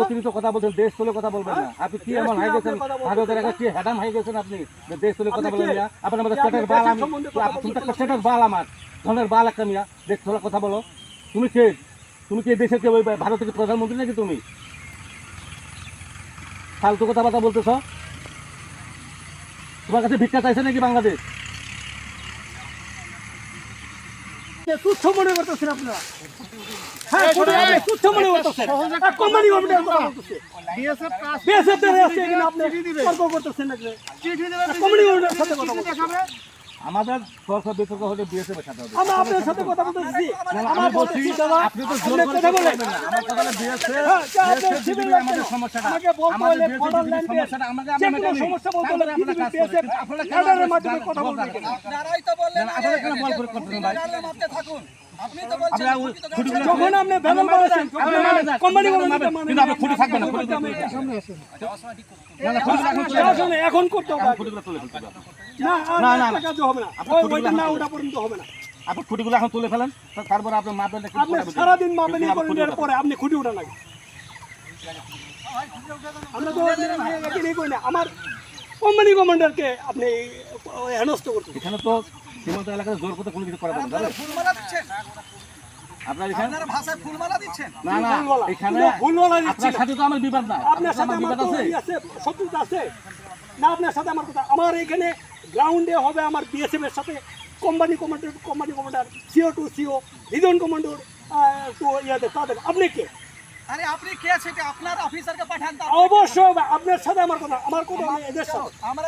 অতিরিক্ত কথা বলছেন, দেশ তুলে কথা বলবেন না। আপনি কি এমন হয়ে গেছেন, ভারতের একটা কি হ্যাডাম হয়ে গেছেন আপনি, দেশ তুলে কথা বলেন না। আপনার আমাদের স্টেটের বাল, আমি স্টেটের বাল, আমার ধনের বাল একটা মিয়া, দেশ তোলা কথা বলো। তুমি কে? তুমি কি দেশের কে? ওই ভারতের প্রধানমন্ত্রী নাকি তুমি? ফালতু কথাবার্তা বলতেছ। তোমার কাছে ভিক্ষা চাইছে নাকি বাংলাদেশ? তুচ্ছ মনে করতেছেন আপনারা? হ্যাঁ, তুচ্ছ মনে করতেছেন। কোম্পানি বলতেছে বিএসএফ এর আছে এখানে, আপনি তর্ক করতেছেন নাকি? কোম্পানি গভর্নমেন্টের সাথে কথা বলতেছেন। আমাদের সরকার বিতর্ক হলে বিএসএফ এর সাথে হবে। আমরা আপনার সাথে কথা বলতেছি। আমি বলছি আপনি তো জোর করে কথা বলেন না। আমার কথা হলো বিএসএফ আমাদের সমস্যাটা, আমাকে বলতে হলে বর্ডার ল্যান্ডে সমস্যাটা আমাকে যে কোনো সমস্যা বলতে হলে বিএসএফ আপনাদের মাধ্যমে কথা বলবেন। আপনারাই তো বললেন আপনারা কেন বল করে করতেছেন ভাই? মাপতে থাকুন। আপনি তো বলছেন যখন আপনি ভেজাল করেছেন কোম্পানি গভর্নমেন্ট কিন্তু আপনি খুঁটি থাকবেন না, খুঁটি এখন করতে হবে। খুঁটিগুলো তুলে ফেলতে হবে। না না না কাজ হবে না, ওইটা না ওটা পর্যন্ত হবে না। আপনি খুঁটিগুলো এখন তুলে ফেলেন, তারপরে আপনি মাপবেন। আপনি সারাদিন মাপেন করেন পরে আপনি খুঁটি ওঠা লাগে। আমরা তো এখানেই করি না, আমার কোম্পানি কমান্ডারকে আপনি হেনস্থ করতে। এখানে তো সীমান্ত এলাকায় জোর করতে কোনো কিছু করা যাবে না। ফুলমালা দিচ্ছেন, আপনার এখানে আপনারা ভাষায় ফুলমালা দিচ্ছেন। না না, এখানে ভুলভাল দিচ্ছি আপনার সাথে তো আমার বিবাদ না। আপনার সাথে আমার বিবাদ আছে। শত্রুতা আছে না? আপনার সাথে আমার কথা, আমার এখানে গ্রাউন্ডে হবে আমার বিএসএফ এর সাথে company commander CO to CO region commander to ইয়াদের তাদের। আপনি কে? আরে আপনি কে সেটা আপনার অফিসারকে পাঠান। অবশ্যই আপনার সাথে আমার কথা আমি এদের সাথে আমরা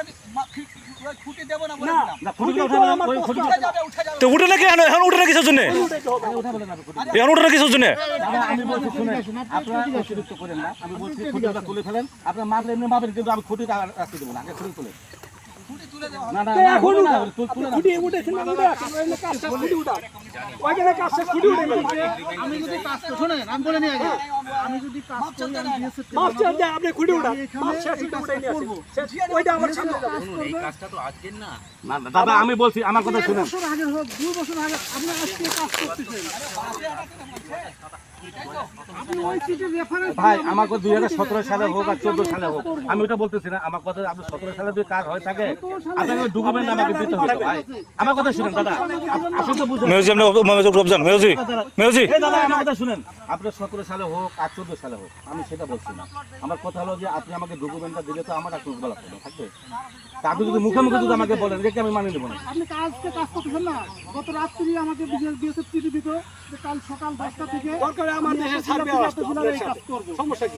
খুঁটি দেব না বলে না দিলাম। না, খুঁটিগুলো উঠাবেন, আমার ওই কষ্ট খুঁটিগুলো উঠে যাবে, উঠে যাবে। তো উঠে নাকি এখন উঠে না কিসের জন্য? উঠাইতে হবে। উঠাবেন না খুঁটি। এখন উঠে না কিসের জন্য? দাদা, আমি বলছি শুনেন, আপনারা অতিরিক্ত করেন না। আমি বলছি খুঁটিগুলো তুলে ফেলেন। আপনার মাপলে এমনি মাপেন, কিন্তু আমি খুঁটিটা রাখতে দেবো না। আগে খুঁটি তুলে। খুঁটি তুলে দেওয়া না না তো এখন না, উঠা। তুলে না। খুঁটি উঠেছেন না? উঠে আসেন, ওইখানে কাজ শেষ খুঁটি উঠা। ওইখানে কাজ শেষ খুঁটি উঠে গেল। আমি যদি কাজ করি, শোনেন আমি বলে নিয়ে আগে, আমি যদি কাজ করি আমি বিএসএফ মাপ চান যে আপনি খুঁটি উঠান, মাপ শেষ খুঁটি উঠে নিয়ে আসেন। ওইটা আমার সামনে যাবে। না না, দাদা আমি বলছি, আমার কথা শুনেন। বছর আগে হোক 2 বছর আগে আপনি আজকে কাজ করতেছেন, আপনি ওই সিটের রেফারেন্স ভাই আমার কথা 2017 সালে হোক আর 14 সালে হোক, আমি ওটা বলতেছি না। আমার কথা আপনি 17 সালে যদি কাজ হয় থাকে, আপনাকে ডকুমেন্ট আমাকে দিতে হবে ভাই। আমার কথা শুনেন দাদা, আপনি তো বুঝেন। মিউজিয়াম রমজান মিউজি এই দাদা আমার কথা শুনেন, আপনি 17 সালে হোক আর 14 সালে হোক, আমি সেটা বলছি না। আমার কথা হলো যে আপনি আমাকে ডকুমেন্টটা দিলে তো আমার একটা বলা থাকবে। তা আপনি যদি মুখে মুখে যদি আমাকে বলেন, এটা আমি মানিয়ে নেব না। আপনি কাজ করতেছেন না। গত রাত্রি আমাকে বিএসএফ চিঠি দিত যে কাল সকাল 10টা থেকে দরকার আমার দেশের সার্ভে আসতে, কাজ করবো। সমস্যা কি?